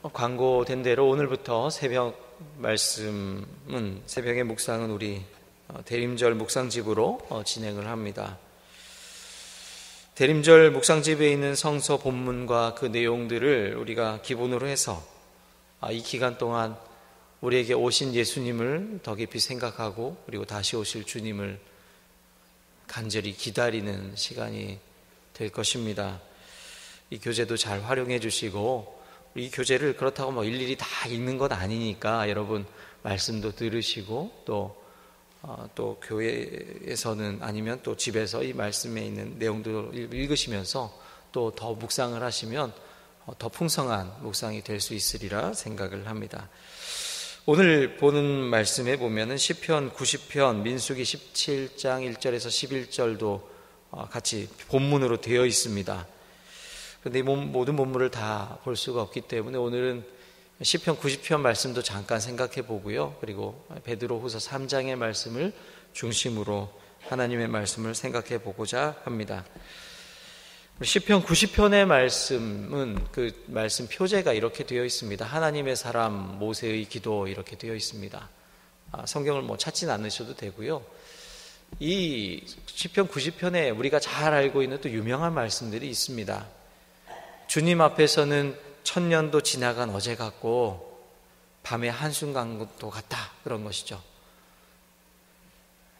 광고된 대로 오늘부터 새벽 말씀은, 새벽의 묵상은 우리 대림절 묵상집으로 진행을 합니다. 대림절 묵상집에 있는 성서 본문과 그 내용들을 우리가 기본으로 해서 이 기간 동안 우리에게 오신 예수님을 더 깊이 생각하고, 그리고 다시 오실 주님을 간절히 기다리는 시간이 될 것입니다. 이 교재도 잘 활용해 주시고, 이 교재를 그렇다고 일일이 다 읽는 건 아니니까 여러분 말씀도 들으시고, 또 교회에서는 아니면 또 집에서 이 말씀에 있는 내용도 읽으시면서 또 더 묵상을 하시면 더 풍성한 묵상이 될 수 있으리라 생각을 합니다. 오늘 보는 말씀에 보면은 시편 90편, 민수기 17장 1절에서 11절도 같이 본문으로 되어 있습니다. 그런데 모든 본문을 다 볼 수가 없기 때문에 오늘은 시편 90편 말씀도 잠깐 생각해 보고요. 그리고 베드로후서 3장의 말씀을 중심으로 하나님의 말씀을 생각해 보고자 합니다. 시편 90편의 말씀은 그 말씀 표제가 이렇게 되어 있습니다. 하나님의 사람 모세의 기도 이렇게 되어 있습니다. 성경을 찾진 않으셔도 되고요. 이 시편 90편에 우리가 잘 알고 있는 또 유명한 말씀들이 있습니다. 주님 앞에서는 천년도 지나간 어제 같고 밤의 한순간도 같다, 그런 것이죠.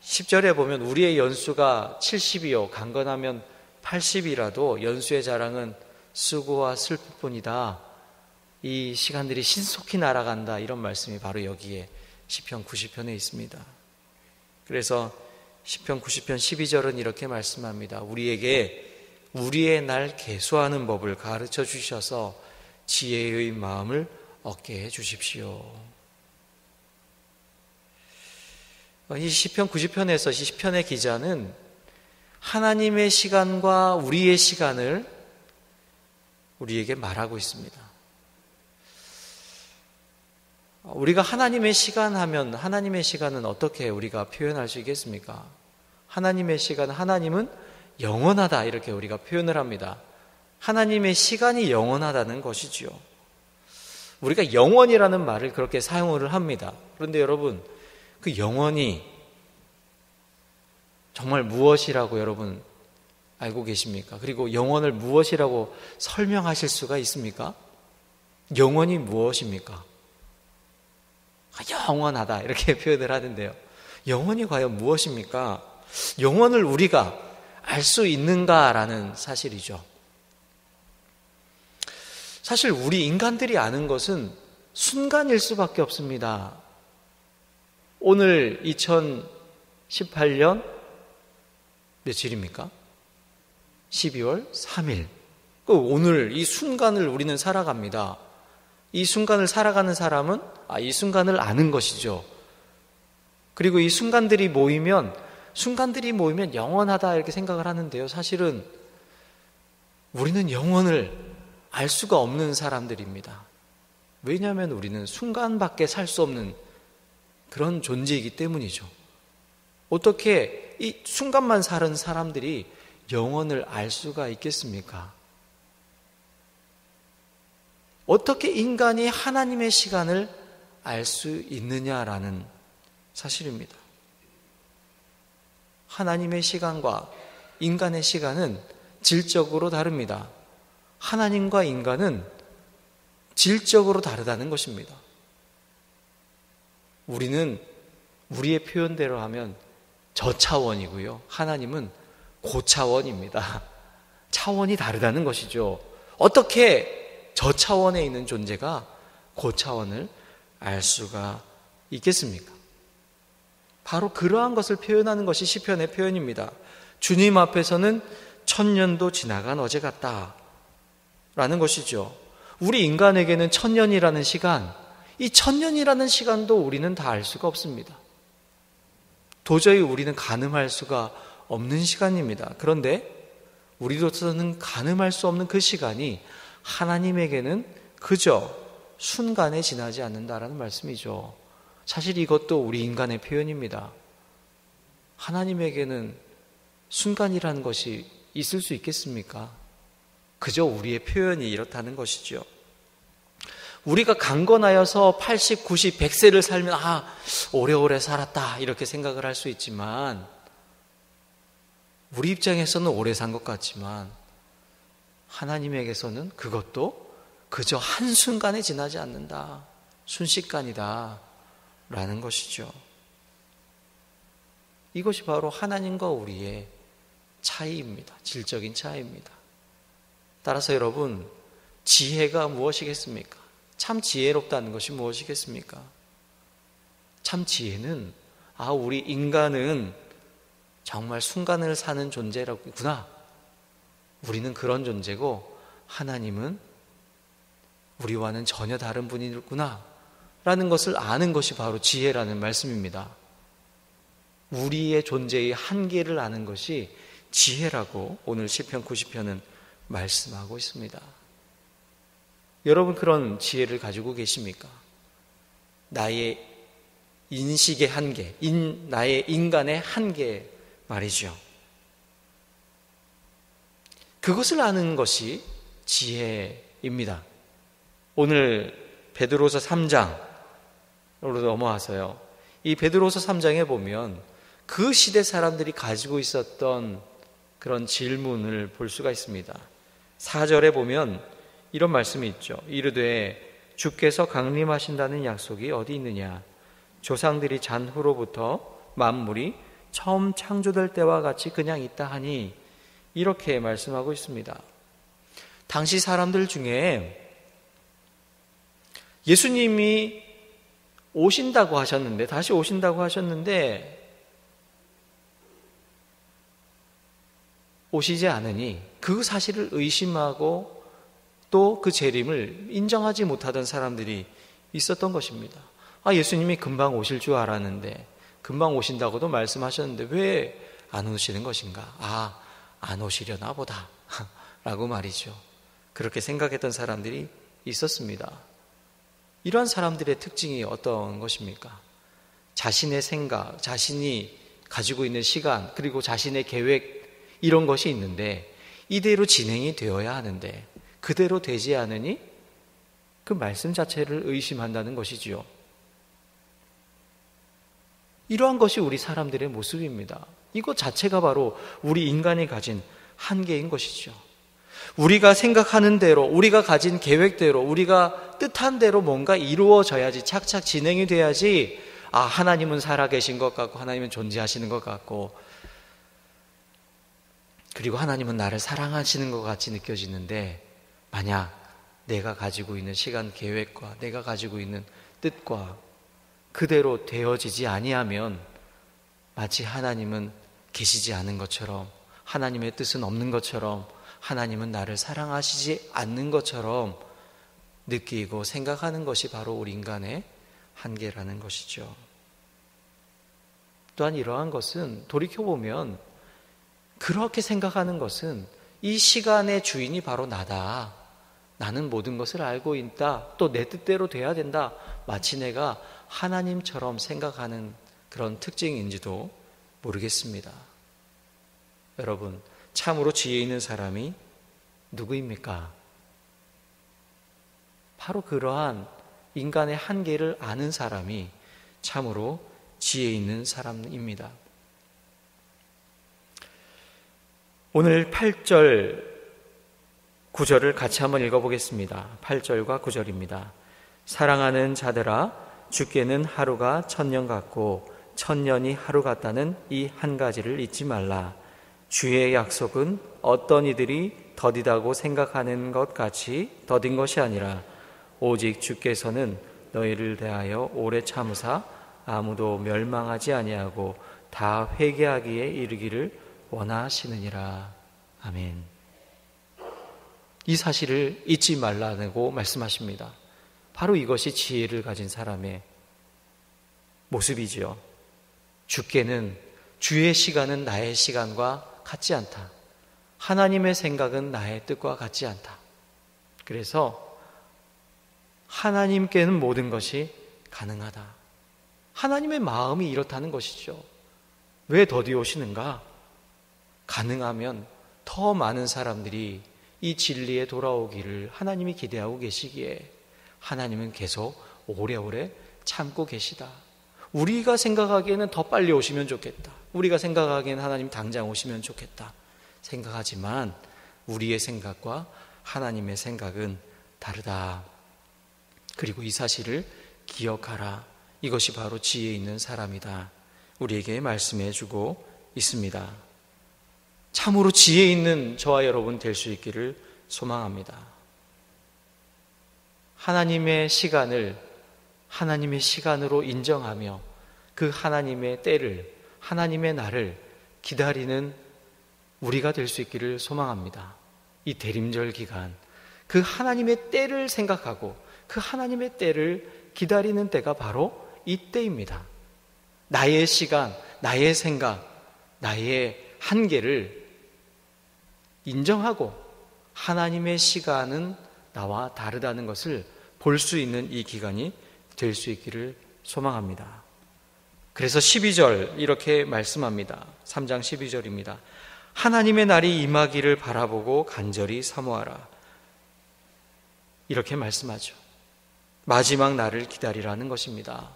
10절에 보면 우리의 연수가 70이요 강건하면 80이라도 연수의 자랑은 수고와 슬픔뿐이다. 이 시간들이 신속히 날아간다, 이런 말씀이 바로 여기에 시편 90편에 있습니다. 그래서 시편 90편 12절은 이렇게 말씀합니다. 우리에게 우리의 날 계수하는 법을 가르쳐 주셔서 지혜의 마음을 얻게 해 주십시오. 이 시편 90편에서 시편의 기자는 하나님의 시간과 우리의 시간을 우리에게 말하고 있습니다. 우리가 하나님의 시간 하면 하나님의 시간은 어떻게 우리가 표현할 수 있겠습니까? 하나님의 시간, 하나님은 영원하다, 이렇게 우리가 표현을 합니다. 하나님의 시간이 영원하다는 것이지요. 우리가 영원이라는 말을 그렇게 사용을 합니다. 그런데 여러분, 그 영원이 정말 무엇이라고 여러분 알고 계십니까? 그리고 영원을 무엇이라고 설명하실 수가 있습니까? 영원이 무엇입니까? 영원하다, 이렇게 표현을 하는데요. 영원이 과연 무엇입니까? 영원을 우리가 알 수 있는가라는 사실이죠. 사실 우리 인간들이 아는 것은 순간일 수밖에 없습니다. 오늘 2018년 며칠입니까? 12월 3일. 오늘 이 순간을 우리는 살아갑니다. 이 순간을 살아가는 사람은 이 순간을 아는 것이죠. 그리고 이 순간들이 모이면 영원하다, 이렇게 생각을 하는데요. 사실은 우리는 영원을 알 수가 없는 사람들입니다. 왜냐하면 우리는 순간밖에 살 수 없는 그런 존재이기 때문이죠. 어떻게 이 순간만 사는 사람들이 영원을 알 수가 있겠습니까? 어떻게 인간이 하나님의 시간을 알 수 있느냐라는 사실입니다. 하나님의 시간과 인간의 시간은 질적으로 다릅니다. 하나님과 인간은 질적으로 다르다는 것입니다. 우리는 우리의 표현대로 하면 저차원이고요. 하나님은 고차원입니다. 차원이 다르다는 것이죠. 어떻게 저차원에 있는 존재가 고차원을 알 수가 있겠습니까? 바로 그러한 것을 표현하는 것이 시편의 표현입니다. 주님 앞에서는 천년도 지나간 어제 같다 라는 것이죠. 우리 인간에게는 천년이라는 시간, 이 천년이라는 시간도 우리는 다 알 수가 없습니다. 도저히 우리는 가늠할 수가 없는 시간입니다. 그런데 우리로서는 가늠할 수 없는 그 시간이 하나님에게는 그저 순간에 지나지 않는다라는 말씀이죠. 사실 이것도 우리 인간의 표현입니다. 하나님에게는 순간이라는 것이 있을 수 있겠습니까? 그저 우리의 표현이 이렇다는 것이죠. 우리가 강건하여서 80, 90, 100세를 살면 오래오래 살았다 이렇게 생각을 할 수 있지만, 우리 입장에서는 오래 산 것 같지만 하나님에게서는 그것도 그저 한순간에 지나지 않는다, 순식간이다 라는 것이죠. 이것이 바로 하나님과 우리의 차이입니다. 질적인 차이입니다. 따라서 여러분, 지혜가 무엇이겠습니까? 참 지혜롭다는 것이 무엇이겠습니까? 참 지혜는 우리 인간은 정말 순간을 사는 존재라구나, 우리는 그런 존재고 하나님은 우리와는 전혀 다른 분이구나 라는 것을 아는 것이 바로 지혜라는 말씀입니다. 우리의 존재의 한계를 아는 것이 지혜라고 오늘 시편 90편은 말씀하고 있습니다. 여러분, 그런 지혜를 가지고 계십니까? 나의 인식의 한계, 나의 인간의 한계 말이죠. 그것을 아는 것이 지혜입니다. 오늘 베드로서 3장으로 넘어와서요, 이 베드로서 3장에 보면 그 시대 사람들이 가지고 있었던 그런 질문을 볼 수가 있습니다. 4절에 보면 이런 말씀이 있죠. 이르되 주께서 강림하신다는 약속이 어디 있느냐? 조상들이 잔 후로부터 만물이 처음 창조될 때와 같이 그냥 있다 하니, 이렇게 말씀하고 있습니다. 당시 사람들 중에 예수님이 오신다고 하셨는데, 다시 오신다고 하셨는데 오시지 않으니 그 사실을 의심하고 또 그 재림을 인정하지 못하던 사람들이 있었던 것입니다. 예수님이 금방 오실 줄 알았는데, 금방 오신다고도 말씀하셨는데 왜 안 오시는 것인가? 안 오시려나 보다 라고 말이죠. 그렇게 생각했던 사람들이 있었습니다. 이러한 사람들의 특징이 어떤 것입니까? 자신의 생각, 자신이 가지고 있는 시간, 그리고 자신의 계획, 이런 것이 있는데 이대로 진행이 되어야 하는데 그대로 되지 않으니 그 말씀 자체를 의심한다는 것이지요. 이러한 것이 우리 사람들의 모습입니다. 이것 자체가 바로 우리 인간이 가진 한계인 것이죠. 우리가 생각하는 대로, 우리가 가진 계획대로, 우리가 뜻한 대로 뭔가 이루어져야지, 착착 진행이 돼야지 하나님은 살아계신 것 같고, 하나님은 존재하시는 것 같고, 그리고 하나님은 나를 사랑하시는 것 같이 느껴지는데, 만약 내가 가지고 있는 시간 계획과 내가 가지고 있는 뜻과 그대로 되어지지 아니하면 마치 하나님은 계시지 않은 것처럼, 하나님의 뜻은 없는 것처럼, 하나님은 나를 사랑하시지 않는 것처럼 느끼고 생각하는 것이 바로 우리 인간의 한계라는 것이죠. 또한 이러한 것은 돌이켜보면, 그렇게 생각하는 것은 이 시간의 주인이 바로 나다, 나는 모든 것을 알고 있다, 또 내 뜻대로 돼야 된다, 마치 내가 하나님처럼 생각하는 그런 특징인지도 모르겠습니다. 여러분, 참으로 지혜 있는 사람이 누구입니까? 바로 그러한 인간의 한계를 아는 사람이 참으로 지혜 있는 사람입니다. 오늘 8절, 9절을 같이 한번 읽어보겠습니다. 8절과 9절입니다. 사랑하는 자들아, 주께는 하루가 1000년 같고 1000년이 하루 같다는 이 한 가지를 잊지 말라. 주의 약속은 어떤 이들이 더디다고 생각하는 것 같이 더딘 것이 아니라 오직 주께서는 너희를 대하여 오래 참으사 아무도 멸망하지 아니하고 다 회개하기에 이르기를 원하시느니라. 아멘. 이 사실을 잊지 말라고 말씀하십니다. 바로 이것이 지혜를 가진 사람의 모습이지요. 주께는, 주의 시간은 나의 시간과 같지 않다. 하나님의 생각은 나의 뜻과 같지 않다. 그래서 하나님께는 모든 것이 가능하다. 하나님의 마음이 이렇다는 것이죠. 왜 더디 오시는가? 가능하면 더 많은 사람들이 이 진리에 돌아오기를 하나님이 기대하고 계시기에 하나님은 계속 오래오래 참고 계시다. 우리가 생각하기에는 더 빨리 오시면 좋겠다. 우리가 생각하기에는 하나님 당장 오시면 좋겠다. 생각하지만 우리의 생각과 하나님의 생각은 다르다. 그리고 이 사실을 기억하라. 이것이 바로 지혜 있는 사람이다. 우리에게 말씀해 주고 있습니다. 참으로 지혜 있는 저와 여러분 될 수 있기를 소망합니다. 하나님의 시간을 하나님의 시간으로 인정하며 그 하나님의 때를, 하나님의 날을 기다리는 우리가 될 수 있기를 소망합니다. 이 대림절 기간, 그 하나님의 때를 생각하고 그 하나님의 때를 기다리는 때가 바로 이 때입니다. 나의 시간, 나의 생각, 나의 한계를 인정하고 하나님의 시간은 나와 다르다는 것을 볼 수 있는 이 기간이 될 수 있기를 소망합니다. 그래서 12절 이렇게 말씀합니다. 3장 12절입니다. 하나님의 날이 임하기를 바라보고 간절히 사모하라. 이렇게 말씀하죠. 마지막 날을 기다리라는 것입니다.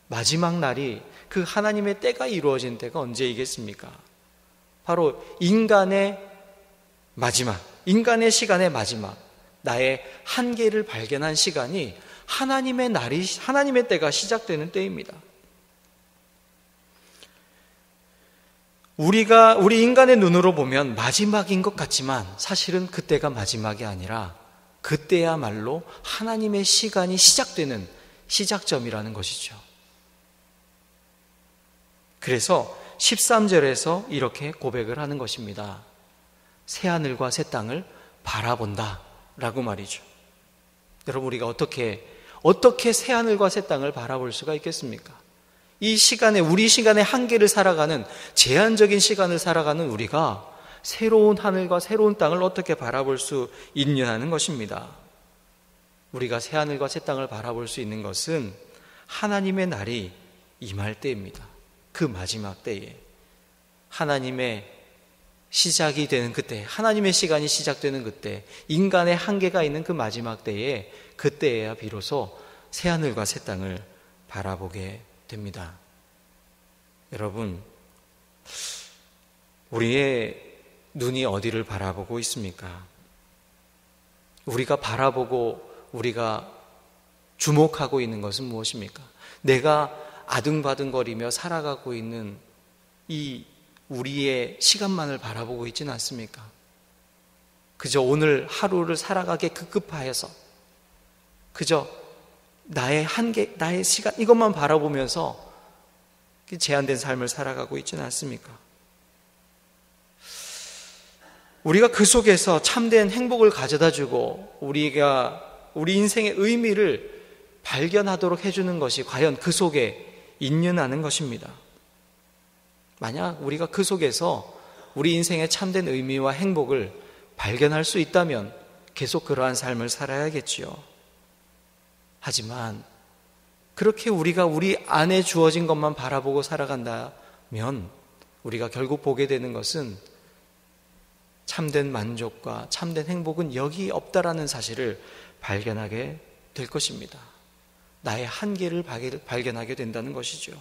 마지막 날이, 그 하나님의 때가 이루어진 때가 언제이겠습니까? 바로 인간의 마지막, 인간의 시간의 마지막, 나의 한계를 발견한 시간이 하나님의 날이, 하나님의 때가 시작되는 때입니다. 우리 인간의 눈으로 보면 마지막인 것 같지만 사실은 그때가 마지막이 아니라 그때야말로 하나님의 시간이 시작되는 시작점이라는 것이죠. 그래서 13절에서 이렇게 고백을 하는 것입니다. 새하늘과 새 땅을 바라본다 라고 말이죠. 여러분, 우리가 어떻게 새하늘과 새 땅을 바라볼 수가 있겠습니까? 이 시간에, 우리 시간의 한계를 살아가는, 제한적인 시간을 살아가는 우리가 새로운 하늘과 새로운 땅을 어떻게 바라볼 수 있냐는 것입니다. 우리가 새하늘과 새 땅을 바라볼 수 있는 것은 하나님의 날이 임할 때입니다. 그 마지막 때에 하나님의 시작이 되는 그때, 하나님의 시간이 시작되는 그때, 인간의 한계가 있는 그 마지막 때에, 그때에야 비로소 새하늘과 새 땅을 바라보게 됩니다. 여러분, 우리의 눈이 어디를 바라보고 있습니까? 우리가 바라보고 우리가 주목하고 있는 것은 무엇입니까? 내가 아등바등거리며 살아가고 있는 이 우리의 시간만을 바라보고 있지는 않습니까? 그저 오늘 하루를 살아가게 급급하여서 그저 나의 한계, 나의 시간, 이것만 바라보면서 제한된 삶을 살아가고 있지는 않습니까? 우리가 그 속에서 참된 행복을 가져다주고 우리 인생의 의미를 발견하도록 해주는 것이 과연 그 속에 있느냐는 것입니다. 만약 우리가 그 속에서 우리 인생의 참된 의미와 행복을 발견할 수 있다면 계속 그러한 삶을 살아야겠지요. 하지만 그렇게 우리가 우리 안에 주어진 것만 바라보고 살아간다면 우리가 결국 보게 되는 것은 참된 만족과 참된 행복은 여기 없다라는 사실을 발견하게 될 것입니다. 나의 한계를 발견하게 된다는 것이죠.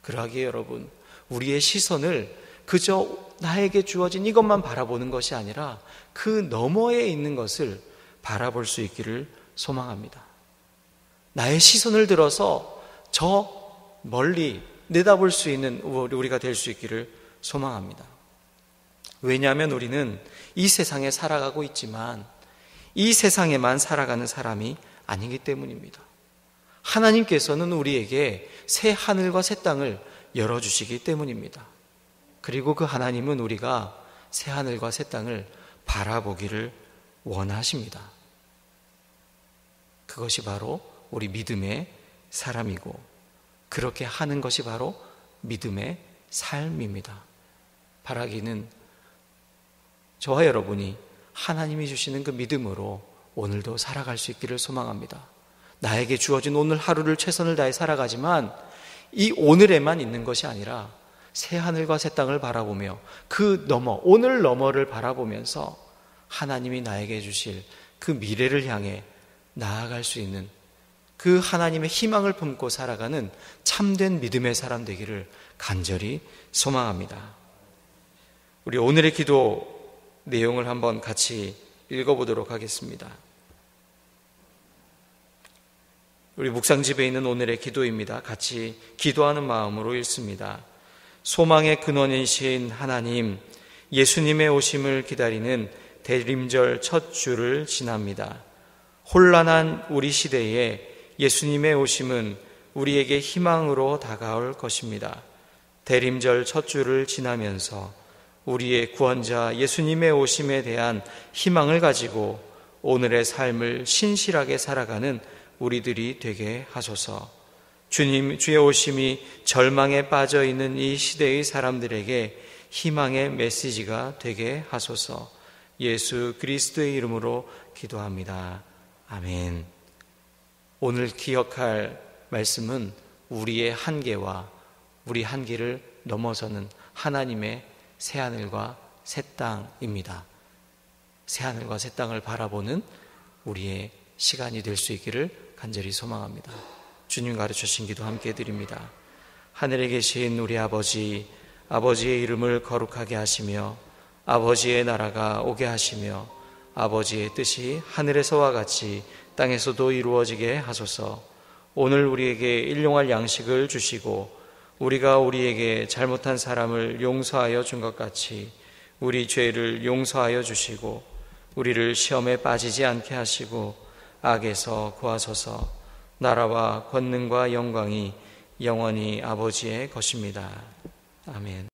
그러하기에 여러분, 우리의 시선을 그저 나에게 주어진 이것만 바라보는 것이 아니라 그 너머에 있는 것을 바라볼 수 있기를 소망합니다. 나의 시선을 들어서 저 멀리 내다볼 수 있는 우리가 될 수 있기를 소망합니다. 왜냐하면 우리는 이 세상에 살아가고 있지만 이 세상에만 살아가는 사람이 아니기 때문입니다. 하나님께서는 우리에게 새 하늘과 새 땅을 열어주시기 때문입니다. 그리고 그 하나님은 우리가 새 하늘과 새 땅을 바라보기를 원하십니다. 그것이 바로 우리 믿음의 사람이고 그렇게 하는 것이 바로 믿음의 삶입니다. 바라기는 저와 여러분이 하나님이 주시는 그 믿음으로 오늘도 살아갈 수 있기를 소망합니다. 나에게 주어진 오늘 하루를 최선을 다해 살아가지만 이 오늘에만 있는 것이 아니라 새 하늘과 새 땅을 바라보며 그 너머, 오늘 너머를 바라보면서 하나님이 나에게 주실 그 미래를 향해 나아갈 수 있는 그 하나님의 희망을 품고 살아가는 참된 믿음의 사람 되기를 간절히 소망합니다. 우리 오늘의 기도 내용을 한번 같이 읽어보도록 하겠습니다. 우리 묵상집에 있는 오늘의 기도입니다. 같이 기도하는 마음으로 읽습니다. 소망의 근원이신 하나님, 예수님의 오심을 기다리는 대림절 첫 주를 지납니다. 혼란한 우리 시대에 예수님의 오심은 우리에게 희망으로 다가올 것입니다. 대림절 첫 주를 지나면서 우리의 구원자 예수님의 오심에 대한 희망을 가지고 오늘의 삶을 신실하게 살아가는 우리들이 되게 하소서. 주님, 주의 오심이 절망에 빠져 있는 이 시대의 사람들에게 희망의 메시지가 되게 하소서. 예수 그리스도의 이름으로 기도합니다. 아멘. 오늘 기억할 말씀은 우리의 한계와 우리 한계를 넘어서는 하나님의 새하늘과 새 땅입니다. 새하늘과 새 땅을 바라보는 우리의 시간이 될 수 있기를 간절히 소망합니다. 주님 가르쳐주신 기도 함께 드립니다. 하늘에 계신 우리 아버지, 아버지의 이름을 거룩하게 하시며 아버지의 나라가 오게 하시며 아버지의 뜻이 하늘에서와 같이 땅에서도 이루어지게 하소서. 오늘 우리에게 일용할 양식을 주시고 우리가 우리에게 잘못한 사람을 용서하여 준 것 같이 우리 죄를 용서하여 주시고 우리를 시험에 빠지지 않게 하시고 악에서 구하소서. 나라와 권능과 영광이 영원히 아버지의 것입니다. 아멘.